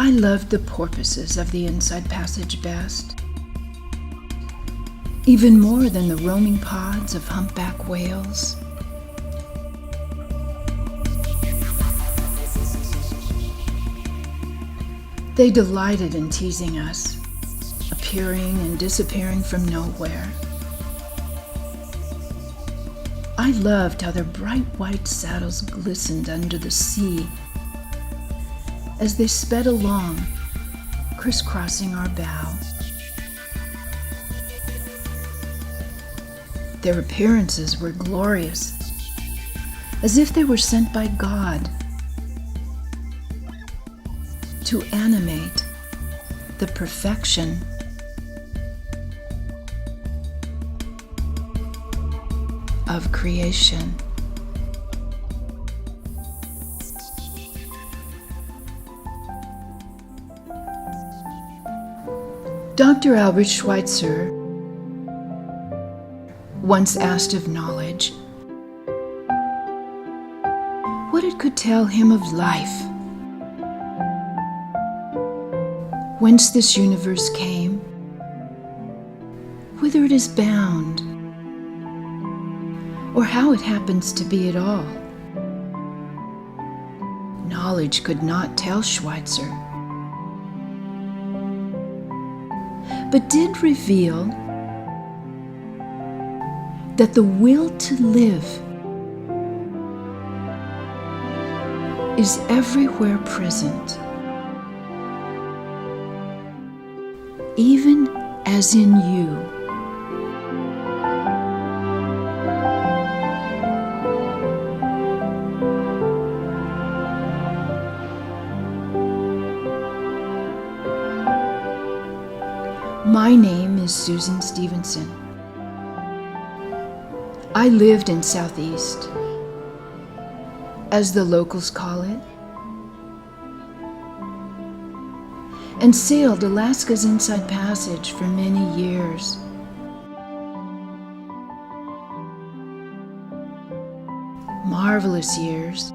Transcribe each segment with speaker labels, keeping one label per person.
Speaker 1: I loved the porpoises of the Inside Passage best, even more than the roaming pods of humpback whales. They delighted in teasing us, appearing and disappearing from nowhere. I loved how their bright white saddles glistened under the sea as they sped along, crisscrossing our bow. Their appearances were glorious, as if they were sent by God to animate the perfection of creation. Dr. Albert Schweitzer once asked of knowledge what it could tell him of life, whence this universe came, whither it is bound, or how it happens to be at all. Knowledge could not tell Schweitzer, but did reveal that the will to live is everywhere present, even as in you. My name is Susan Stevenson. I lived in Southeast, as the locals call it, and sailed Alaska's Inside Passage for many years. Marvelous years,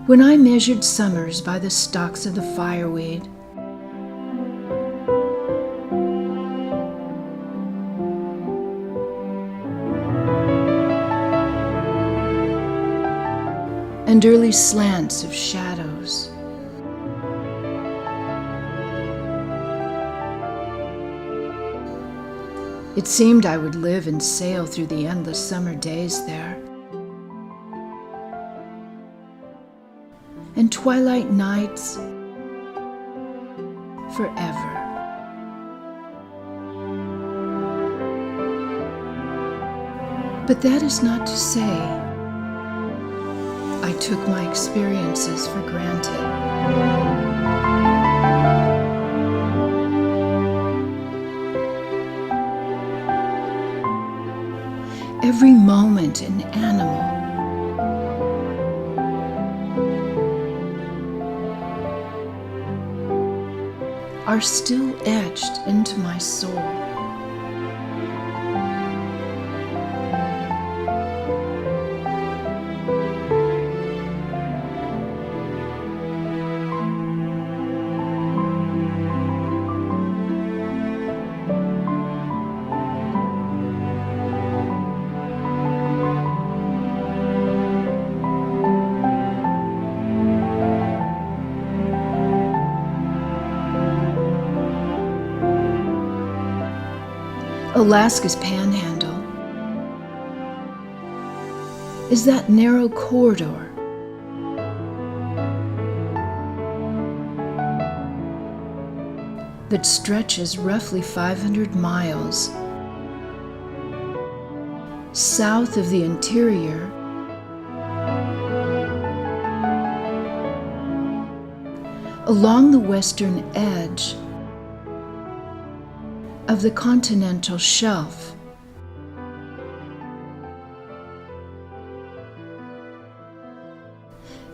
Speaker 1: when I measured summers by the stalks of the fireweed, and early slants of shadows. It seemed I would live and sail through the endless summer days there, and twilight nights forever. But that is not to say I took my experiences for granted. Every moment an animal, are still etched into my soul. Alaska's panhandle is that narrow corridor that stretches roughly 500 miles south of the interior along the western edge of the continental shelf.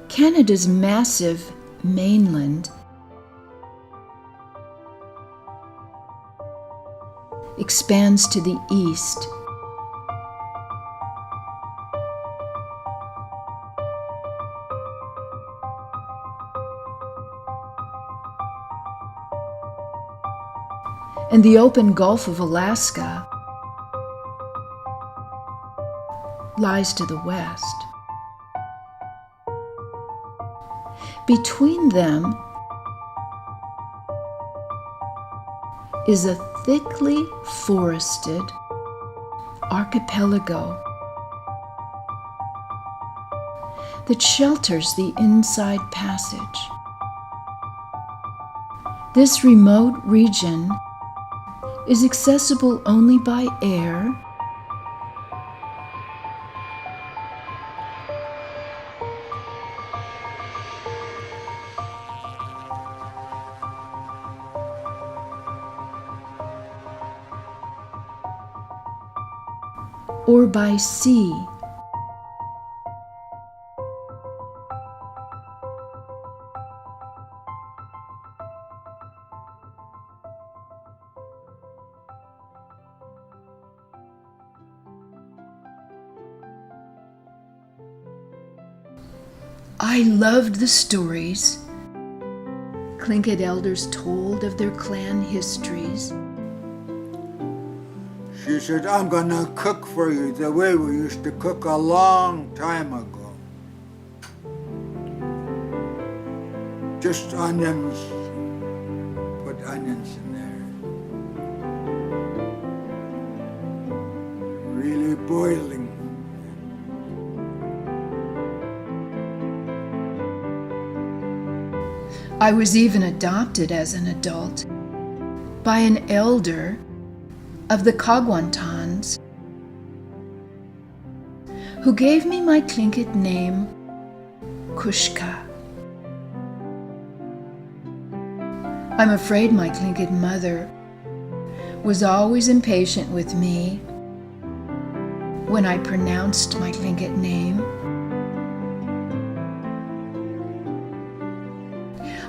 Speaker 1: Canada's massive mainland expands to the east, and the open Gulf of Alaska lies to the west. Between them is a thickly forested archipelago that shelters the inside passage. This remote region is accessible only by air or by sea. I loved the stories Tlingit elders told of their clan histories.
Speaker 2: She said, I'm gonna cook for you the way we used to cook a long time ago. Just onions, put onions in there. Really boiling.
Speaker 1: I was even adopted as an adult by an elder of the Kagwantans who gave me my Tlingit name, Kushka. I'm afraid my Tlingit mother was always impatient with me when I pronounced my Tlingit name.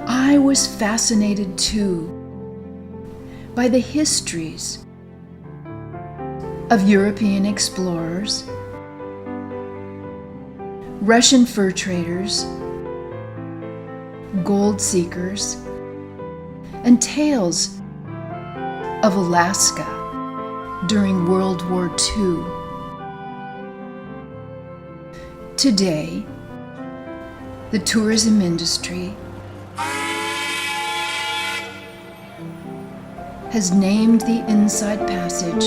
Speaker 1: I was fascinated too by the histories of European explorers, Russian fur traders, gold seekers, and tales of Alaska during World War II. Today, the tourism industry has named the Inside Passage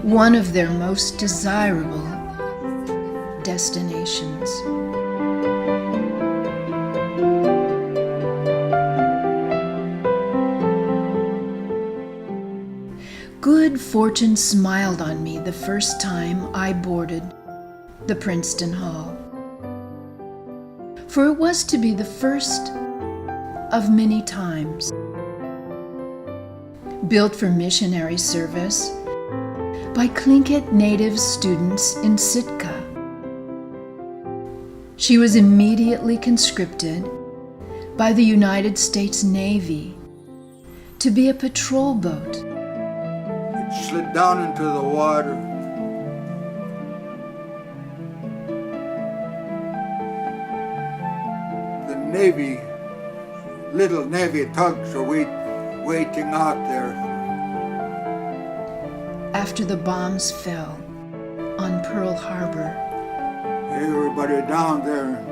Speaker 1: one of their most desirable destinations. Good fortune smiled on me the first time I boarded the Princeton Hall, for it was to be the first of many times. Built for missionary service by Tlingit native students in Sitka. She was immediately conscripted by the United States Navy to be a patrol boat.
Speaker 2: It slid down into the water. The Navy, little Navy tugs are waiting out there.
Speaker 1: After the bombs fell on Pearl Harbor,
Speaker 2: Everybody down there,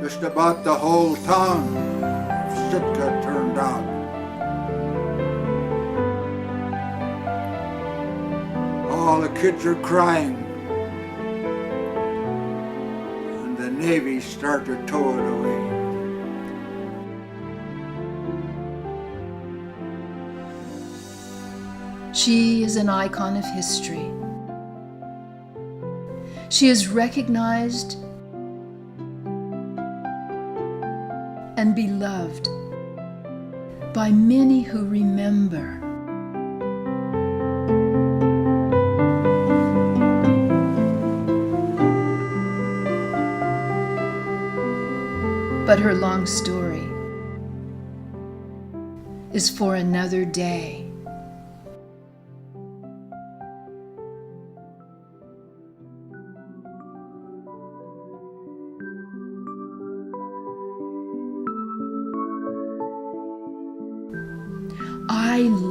Speaker 2: just about the whole town of Sitka turned out. All the kids are crying, and the Navy started to tow it away.
Speaker 1: she is an icon of history. She is recognized and beloved by many who remember. But her long story is for another day.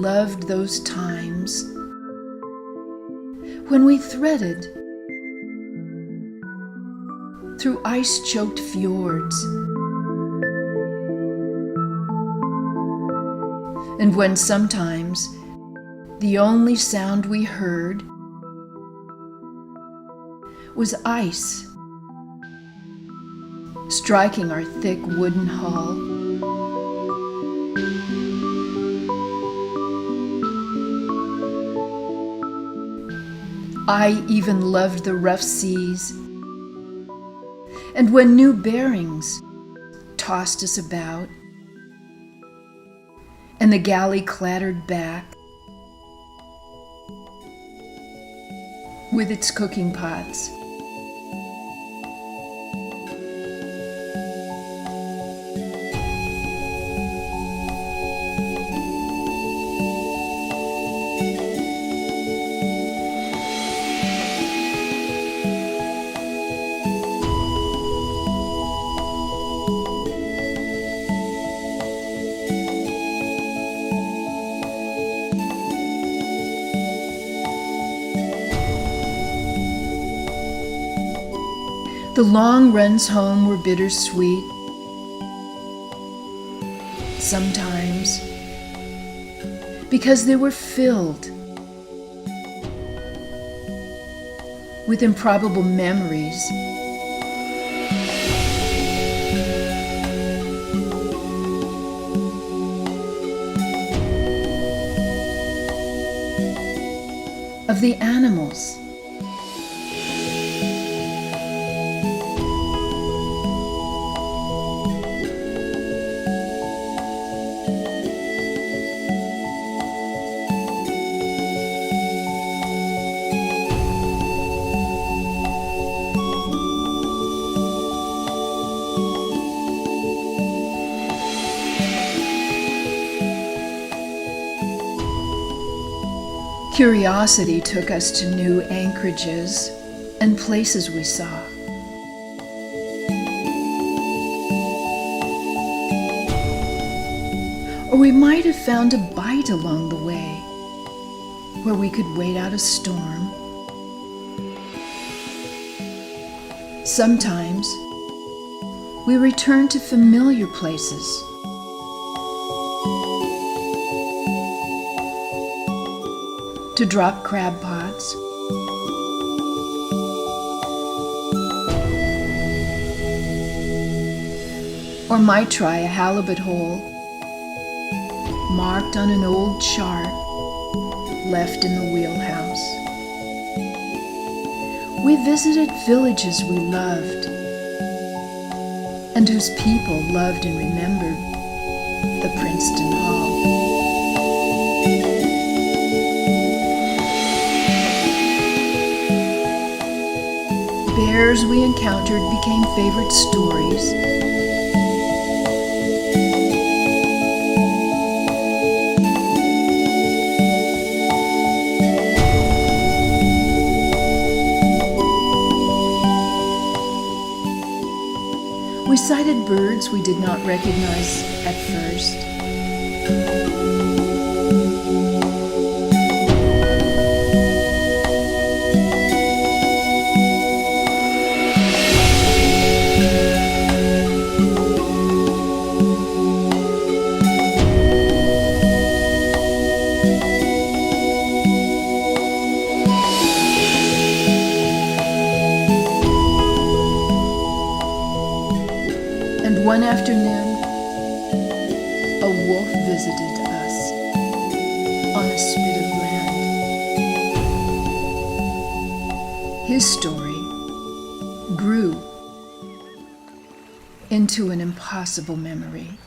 Speaker 1: loved those times when we threaded through ice-choked fjords, and when sometimes the only sound we heard was ice striking our thick wooden hull. I even loved the rough seas, and when new bearings tossed us about, and the galley clattered back with its cooking pots. The long runs home were bittersweet. Sometimes, because they were filled with improbable memories. Of the animals. Curiosity took us to new anchorages and places we saw. Or we might have found a bite along the way where we could wait out a storm. Sometimes we returned to familiar places. To drop crab pots, or might try a halibut hole marked on an old chart left in the wheelhouse. We visited villages we loved and whose people loved and remembered the Princeton Hall. Bears we encountered became favorite stories. We sighted birds we did not recognize at first. And one afternoon, a wolf visited us on a spit of land. His story grew into an impossible memory.